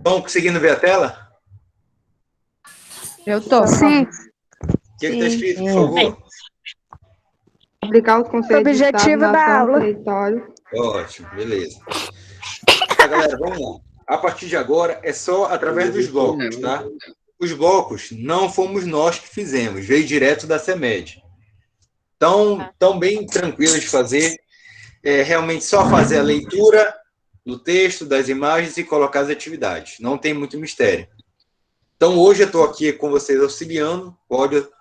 Estão conseguindo ver a tela? Eu tô. Sim. O que está escrito, por favor? Aplicar os conceitos de Estado, Objetivo da nação, aula. território. Ótimo, beleza. Tá, galera, vamos lá. A partir de agora é só através dos blocos, tá? Os blocos não fomos nós que fizemos, veio direto da CEMED. Então, tão bem tranquilos de fazer. É realmente só fazer a leitura do texto, das imagens e colocar as atividades. Não tem muito mistério. Então, hoje eu estou aqui com vocês auxiliando,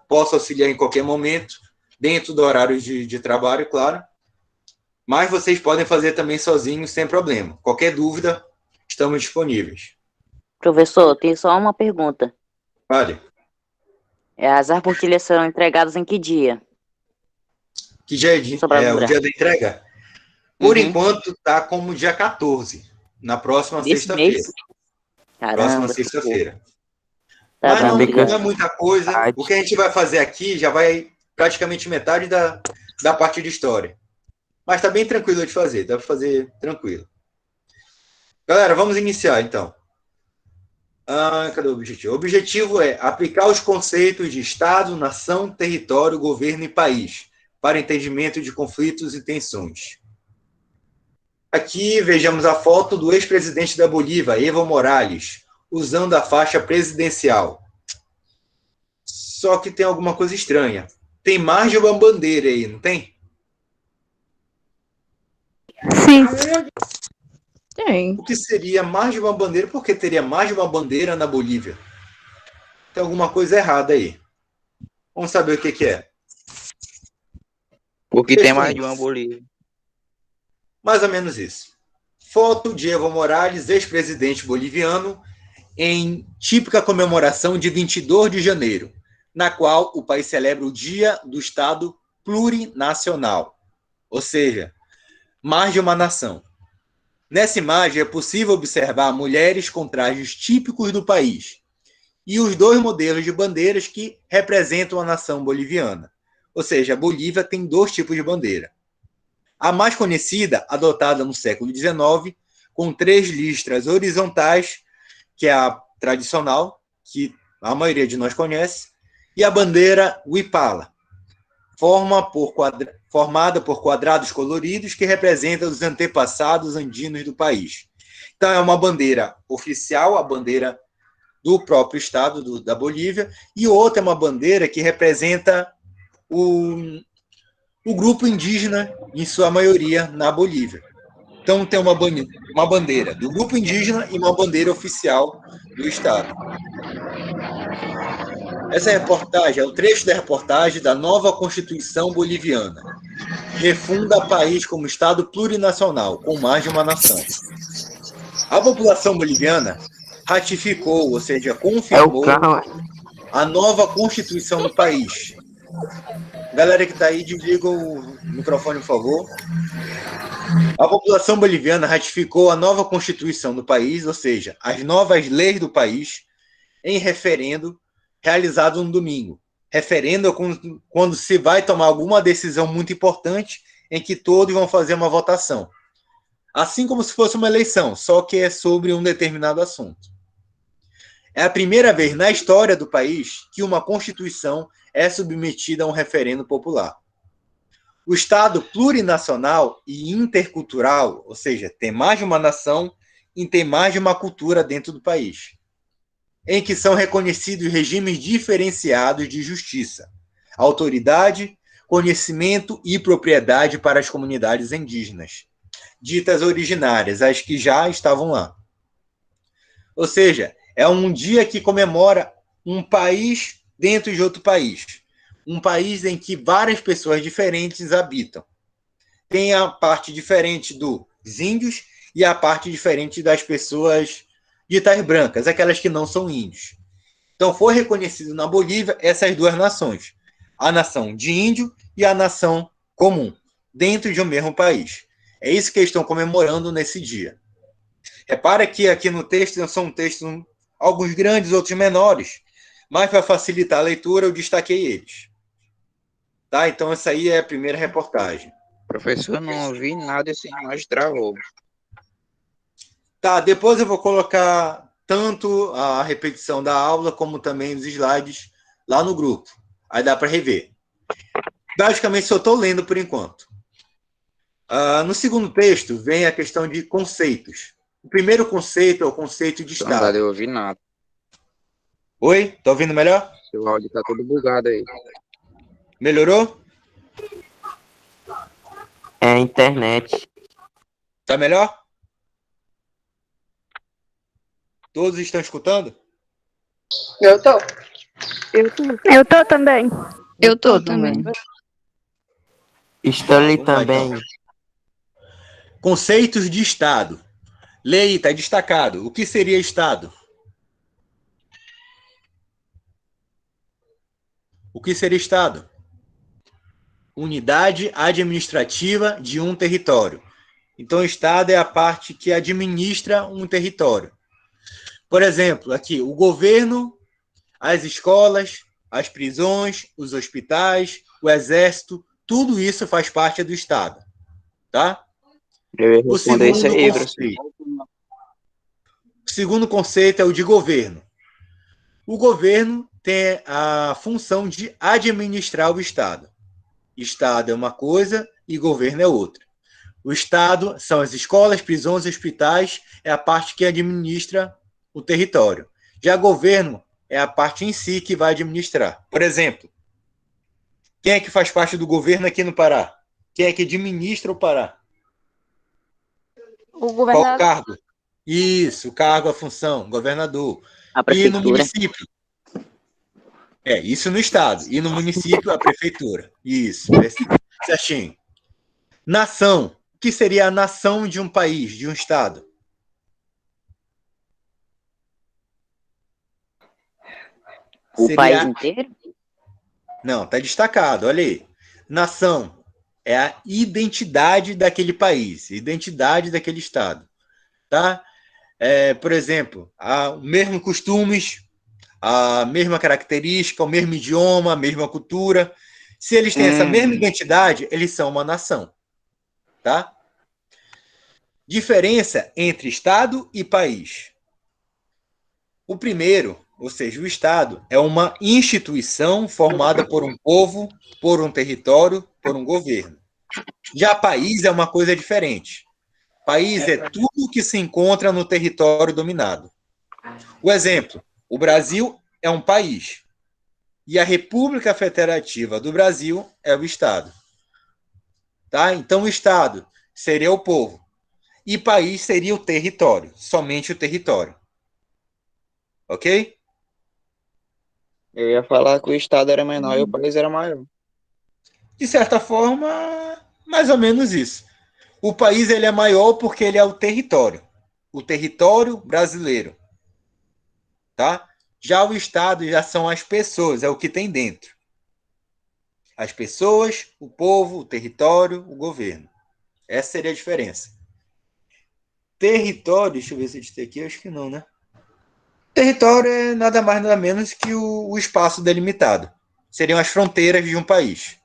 posso auxiliar em qualquer momento, dentro do horário de trabalho, claro. Mas vocês podem fazer também sozinhos, sem problema. Qualquer dúvida, estamos disponíveis. Professor, tem só uma pergunta. Vale. As apostilas serão entregadas em que dia? Que dia é o dia da entrega? Por enquanto, está como dia 14, na próxima sexta-feira. Próxima sexta-feira. Tá, mas não é muita coisa. O que a gente vai fazer aqui já vai praticamente metade da parte de história. Mas está bem tranquilo de fazer, dá para fazer tranquilo. Galera, vamos iniciar então. Cadê o objetivo? O objetivo é aplicar os conceitos de Estado, nação, território, governo e país para entendimento de conflitos e tensões. Aqui vejamos a foto do ex-presidente da Bolívia, Evo Morales, usando a faixa presidencial. Só que tem alguma coisa estranha. Tem mais de uma bandeira aí, não tem? Sim. Tem. O que seria mais de uma bandeira? Por que teria mais de uma bandeira na Bolívia? Tem alguma coisa errada aí. Vamos saber o que é. Porque tem mais de uma Bolívia. Mais ou menos isso. Foto de Evo Morales, ex-presidente boliviano, em típica comemoração de 22 de janeiro, na qual o país celebra o Dia do Estado Plurinacional, ou seja, mais de uma nação. Nessa imagem é possível observar mulheres com trajes típicos do país e os dois modelos de bandeiras que representam a nação boliviana. Ou seja, a Bolívia tem dois tipos de bandeira. A mais conhecida, adotada no século XIX, com 3 listras horizontais, que é a tradicional, que a maioria de nós conhece, e a bandeira Huipala, formada por quadrados coloridos que representam os antepassados andinos do país. Então, é uma bandeira oficial, a bandeira do próprio estado da Bolívia, e outra é uma bandeira que representa o grupo indígena, em sua maioria, na Bolívia. Então, tem uma bandeira do grupo indígena e uma bandeira oficial do estado. Essa reportagem é o trecho da reportagem da nova Constituição Boliviana. Refunda o país como Estado plurinacional, com mais de uma nação. A população boliviana ratificou, ou seja, confirmou a nova Constituição do país. Galera que está aí, desliga o microfone, por favor. A população boliviana ratificou a nova Constituição do país, ou seja, as novas leis do país, em referendo realizado no domingo. Referendo é quando se vai tomar alguma decisão muito importante em que todos vão fazer uma votação. Assim como se fosse uma eleição, só que é sobre um determinado assunto. É a primeira vez na história do país que uma Constituição é submetida a um referendo popular. O Estado plurinacional e intercultural, ou seja, tem mais de uma nação e tem mais de uma cultura dentro do país, em que são reconhecidos regimes diferenciados de justiça, autoridade, conhecimento e propriedade para as comunidades indígenas, ditas originárias, as que já estavam lá. Ou seja, é um dia que comemora um país dentro de outro país, um país em que várias pessoas diferentes habitam. Tem a parte diferente dos índios e a parte diferente das pessoas ditas brancas, aquelas que não são índios. Então, foi reconhecido na Bolívia essas duas nações, a nação de índio e a nação comum, dentro de um mesmo país. É isso que eles estão comemorando nesse dia. Repara que aqui no texto são textos, alguns grandes, outros menores, mas para facilitar a leitura eu destaquei eles. Tá? Então, essa aí é a primeira reportagem. Professor, eu não ouvi nada, esse imagem travou. Tá, depois eu vou colocar tanto a repetição da aula, como também os slides lá no grupo. Aí dá para rever. Basicamente, só estou lendo por enquanto. No segundo texto, vem a questão de conceitos. O primeiro conceito é o conceito de Não dá de Estado. eu ouvir nada. Oi? Tá ouvindo melhor? Seu áudio tá todo bugado aí. Melhorou? É a internet. Tá melhor? Todos estão escutando? Eu tô. Eu tô também. Eu tô também. Stanley Vamos lá, também. então. Conceitos de Estado. Lê aí, tá destacado. O que seria Estado? O que seria Estado? Unidade administrativa de um território. Então, o Estado é a parte que administra um território. Por exemplo, aqui, o governo, as escolas, as prisões, os hospitais, o exército, tudo isso faz parte do Estado. Tá? Eu ia O responder isso aí, professor. segundo conceito é o de governo. O governo tem a função de administrar o Estado. Estado é uma coisa e governo é outra. O Estado são as escolas, prisões, hospitais, é a parte que administra o território. Já governo é a parte em si que vai administrar. Por exemplo, quem é que faz parte do governo aqui no Pará? Quem é que administra o Pará? O Qual o governador. cargo? Isso, o cargo, a função, governador. A E no prefeitura. município? Isso no estado. E no município, a prefeitura. Isso, certinho. Nação. O que seria a nação de um país, de um estado? O país inteiro? Não, tá destacado, olha aí. Nação é a identidade daquele país, identidade daquele estado. Tá? Por exemplo, os mesmos costumes, a mesma característica, o mesmo idioma, a mesma cultura. Se eles têm essa mesma identidade, eles são uma nação. Tá? Diferença entre Estado e país. O primeiro, ou seja, o Estado, é uma instituição formada por um povo, por um território, por um governo. Já país é uma coisa diferente. País é tudo que se encontra no território dominado. O exemplo, o Brasil é um país. E a República Federativa do Brasil é o Estado. Tá? Então, o Estado seria o povo. E país seria o território, somente o território. Ok? Eu ia falar que o estado era menor e o país era maior. De certa forma, mais ou menos isso. O país ele é maior porque ele é o território brasileiro. Tá? Já o Estado já são as pessoas, é o que tem dentro. As pessoas, o povo, o território, o governo. Essa seria a diferença. Território, deixa eu ver se eu disse aqui, acho que não, né? Território é nada mais nada menos que o espaço delimitado. Seriam as fronteiras de um país.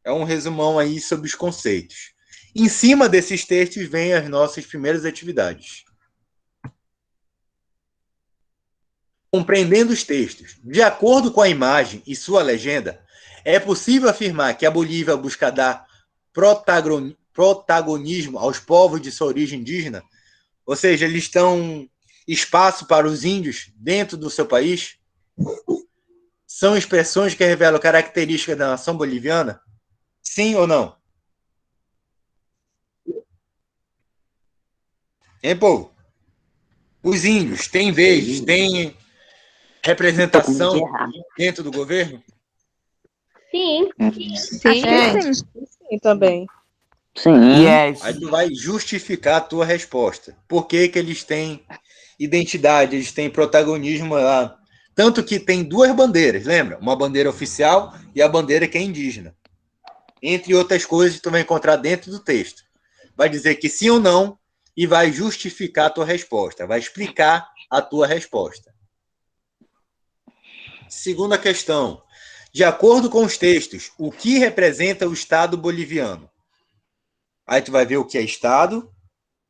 É um resumão aí sobre os conceitos. Em cima desses textos vêm as nossas primeiras atividades. Compreendendo os textos. De acordo com a imagem e sua legenda, é possível afirmar que a Bolívia busca dar protagonismo aos povos de sua origem indígena? Ou seja, eles estão espaço para os índios dentro do seu país? São expressões que revelam características da nação boliviana? Sim ou não? Hein, povo? Os índios têm vez, têm representação dentro do governo? Sim. Sim. Acho que sim. Sim, também. Sim. Yes. Aí tu vai justificar a tua resposta. Por que que eles têm identidade, eles têm protagonismo lá? Tanto que tem duas bandeiras, lembra? Uma bandeira oficial e a bandeira que é indígena. Entre outras coisas, tu vai encontrar dentro do texto. Vai dizer que sim ou não e vai justificar a tua resposta. Vai explicar a tua resposta. Segunda questão. De acordo com os textos, o que representa o Estado boliviano? Aí tu vai ver o que é Estado,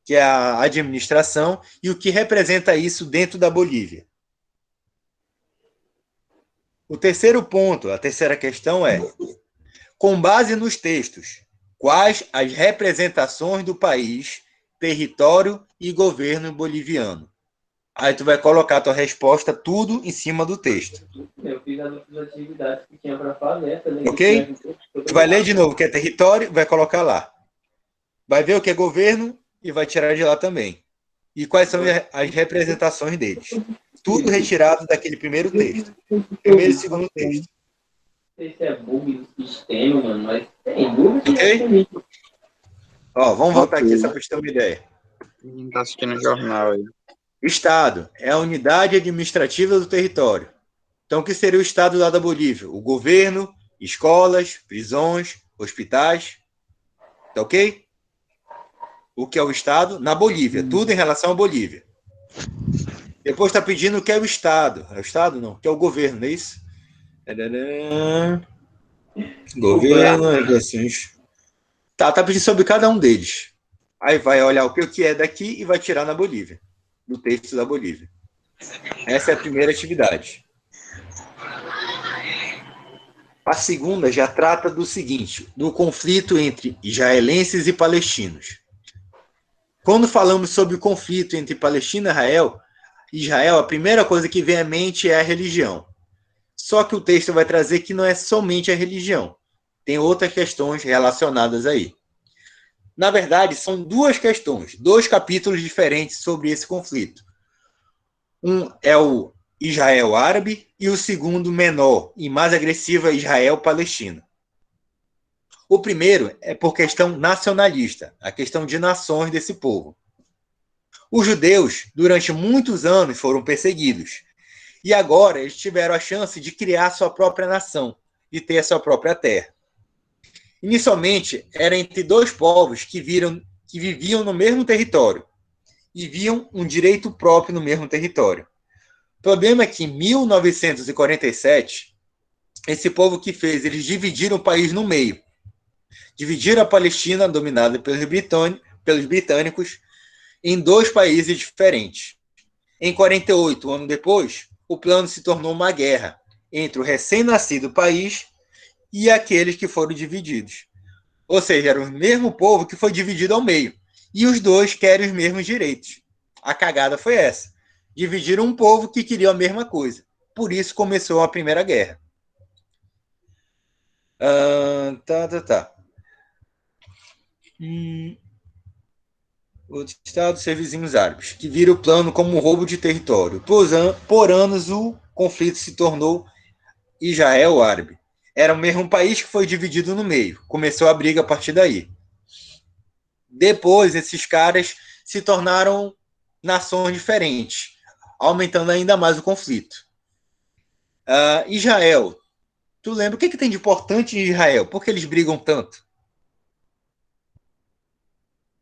que é a administração, e o que representa isso dentro da Bolívia. O terceiro ponto, a terceira questão é: com base nos textos, quais as representações do país, território e governo boliviano? Aí tu vai colocar a tua resposta tudo em cima do texto. Eu fiz as outras atividades que tinha para fazer. Ok? Tu vai ler de novo o que é território, vai colocar lá. Vai ver o que é governo e vai tirar de lá também. E quais são as representações deles. Tudo retirado daquele primeiro texto. Primeiro e segundo texto. Não sei se é bug do sistema, mano, mas tem bug. Ok? Ó, vamos voltar aqui só para você ter uma ideia. Não tá assistindo o jornal aí. Estado é a unidade administrativa do território. Então, o que seria o Estado lá da Bolívia? O governo, escolas, prisões, hospitais. Tá ok? O que é o Estado? Na Bolívia. Tudo em relação à Bolívia. Depois está pedindo o que é o Estado. É o Estado? Não. O que é o governo, não é isso? Governo, relações. Tá pedindo sobre cada um deles. Aí vai olhar o que é daqui e vai tirar na Bolívia. Do texto da Bolívia. Essa é a primeira atividade. A segunda já trata do seguinte, do conflito entre israelenses e palestinos. Quando falamos sobre o conflito entre Palestina e Israel, a primeira coisa que vem à mente é a religião. Só que o texto vai trazer que não é somente a religião. Tem outras questões relacionadas aí. Na verdade, são duas questões, dois capítulos diferentes sobre esse conflito. Um é o Israel árabe e o segundo, menor e mais agressivo, é Israel-Palestina. O primeiro é por questão nacionalista, a questão de nações desse povo. Os judeus, durante muitos anos, foram perseguidos. E agora eles tiveram a chance de criar sua própria nação, de ter a sua própria terra. Inicialmente, era entre dois povos que viviam no mesmo território e viam um direito próprio no mesmo território. O problema é que em 1947, esse povo que fez, eles dividiram o país no meio. Dividiram a Palestina, dominada pelos britânicos, em dois países diferentes. Em 48, um ano depois, o plano se tornou uma guerra entre o recém-nascido país e aqueles que foram divididos. Ou seja, era o mesmo povo que foi dividido ao meio. E os dois querem os mesmos direitos. A cagada foi essa. Dividiram um povo que queria a mesma coisa. Por isso começou a Primeira Guerra. O Estado dos vizinhos árabes, que vira o plano como um roubo de território. Por anos, o conflito se tornou Israel-Árabe. Era o mesmo país que foi dividido no meio. Começou a briga a partir daí. Depois, esses caras se tornaram nações diferentes, aumentando ainda mais o conflito. Israel. Tu lembra o que tem de importante em Israel? Por que eles brigam tanto?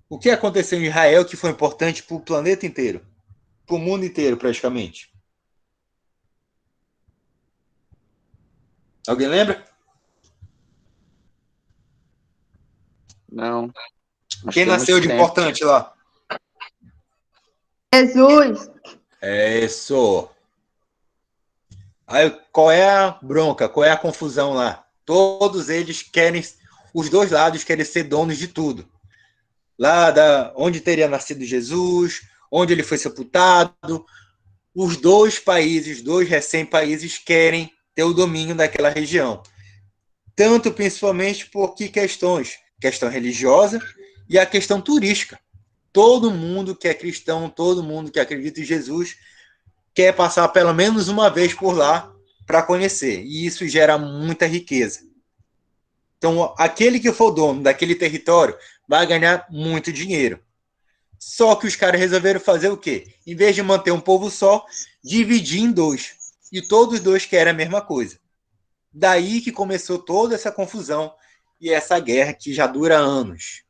O que aconteceu em Israel que foi importante para o planeta inteiro? Para o mundo inteiro, praticamente. Alguém lembra? Não. Quem nasceu de importante lá? Jesus. É isso. Aí, qual é a bronca? Qual é a confusão lá? Todos eles querem, os dois lados querem ser donos de tudo. Lá onde teria nascido Jesus, onde ele foi sepultado, os dois países, dois recém-países querem ter o domínio daquela região. Tanto principalmente por que questões? Questão religiosa e a questão turística. Todo mundo que é cristão, todo mundo que acredita em Jesus quer passar pelo menos uma vez por lá para conhecer. E isso gera muita riqueza. Então, aquele que for dono daquele território vai ganhar muito dinheiro. Só que os caras resolveram fazer o quê? Em vez de manter um povo só, dividir em dois. E todos os dois querem a mesma coisa. Daí que começou toda essa confusão e essa guerra que já dura anos.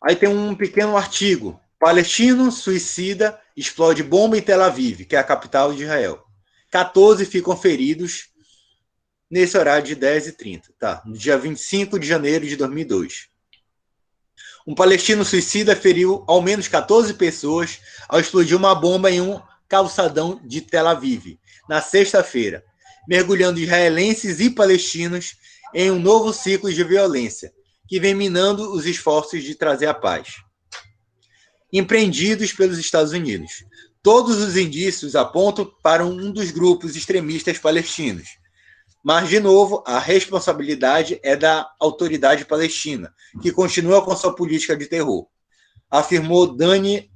Aí tem um pequeno artigo. Palestino suicida explode bomba em Tel Aviv, que é a capital de Israel. 14 ficam feridos nesse horário de 10h30, tá? No dia 25 de janeiro de 2002. Um palestino suicida feriu ao menos 14 pessoas ao explodir uma bomba em um calçadão de Tel Aviv, na sexta-feira, mergulhando israelenses e palestinos em um novo ciclo de violência, que vem minando os esforços de trazer a paz. Empreendidos pelos Estados Unidos. Todos os indícios apontam para um dos grupos extremistas palestinos. Mas, de novo, a responsabilidade é da autoridade palestina, que continua com sua política de terror, afirmou Dani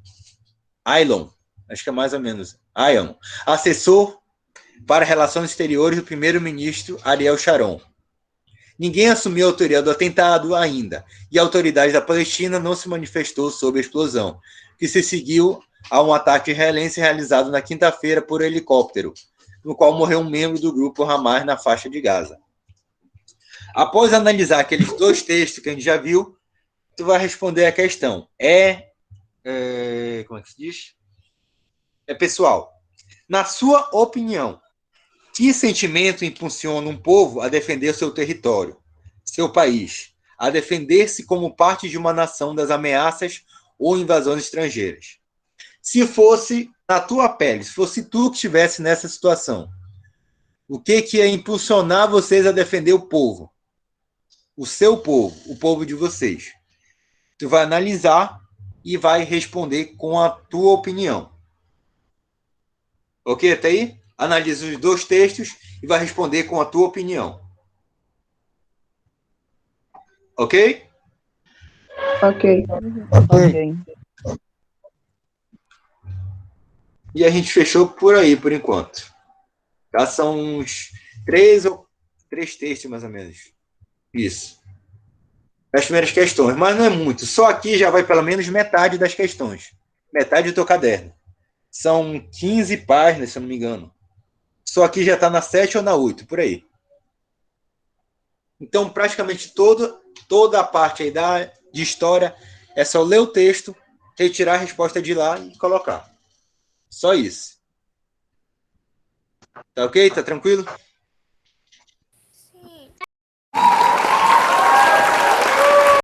Aylon, acho que é mais ou menos, Aylon, assessor para relações exteriores do primeiro-ministro Ariel Sharon. Ninguém assumiu a autoria do atentado ainda, e a autoridade da Palestina não se manifestou sobre a explosão, que se seguiu a um ataque israelense realizado na quinta-feira por helicóptero, no qual morreu um membro do grupo Hamas na faixa de Gaza. Após analisar aqueles 2 textos que a gente já viu, tu vai responder a questão. Como é que se diz? É pessoal. Na sua opinião, que sentimento impulsiona um povo a defender seu território, seu país, a defender-se como parte de uma nação das ameaças ou invasões estrangeiras? Se fosse na tua pele, se fosse tu que estivesse nessa situação, o que ia impulsionar vocês a defender o povo? O seu povo, o povo de vocês. Tu vai analisar e vai responder com a tua opinião. Ok, até aí? Analisa os 2 textos e vai responder com a tua opinião. Ok? Ok. Ok. E a gente fechou por aí, por enquanto. Já são uns 3 textos, mais ou menos. Isso. As primeiras questões. Mas não é muito. Só aqui já vai pelo menos metade das questões. Metade do teu caderno. São 15 páginas, se eu não me engano. Só aqui já está na 7 ou na 8, por aí. Então, praticamente toda a parte aí de história é só ler o texto, retirar a resposta de lá e colocar. Só isso. Tá ok? Tá tranquilo?